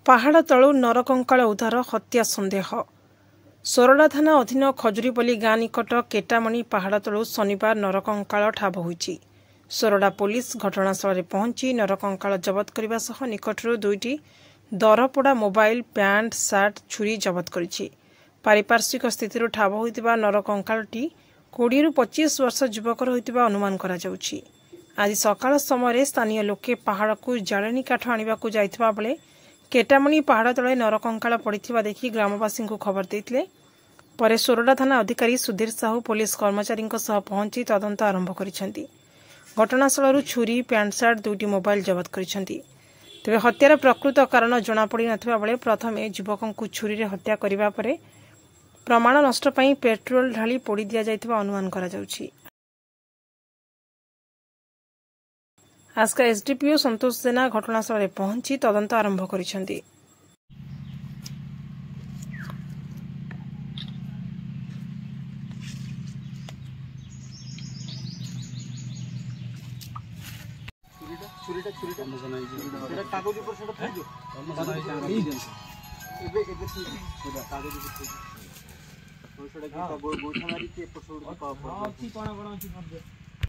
पहाड़ तलु नरकंकाल उद्धार हत्या संदेह। सोरडा थाना अधीन खजुरीपल्ली गाँ निकट केटामणी पहाड़ तलु शनिवार नरकंकाल ठाब होईछि। सोरडा पुलिस घटनास्थल पहुंची नरकंकाल जबत करने सह निकटरू 2टी दरपोड़ा मोबाइल पैंट सार्ट छुरी जबत करिछि। पारिपार्श्विक स्थिति ठाब होइतिबा नरकंकालटी 20 ରୁ 25 वर्ष युवकर होइतिबा अनुमान करा जाउछि। आज सकाळ समय स्थानीय लोके पहाड़ को जाळेनी काठ आनिबाकू जाइथिबा बेले केटामणी पहाड़ तले नरकंकाल पड़िथिबा देखि ग्रामवासी को खबर देथिले। परे सोरडा थाना अधिकारी सुधीर साहू पुलिस कर्मचारी पहुंची तदंत आरंभ करिसेंती। घटनास्थल छुरी पैंट सार्ट 2टी मोबाइल जबत करिसेंती। तेबे हत्यार प्रकृत कारण जना पड़ी नथिबा बेले प्रथमे युवक को छुरी रे हत्या करिबा परे प्रमाण नष्ट पई पेट्रोल ढाली पोड़ी दिया जाइथिबा अनुमान करा जाउछि। आस्का एसडीपीओ संतोष जेना घटनास्थल पहुंची तदंत आरंभ करिसेंती।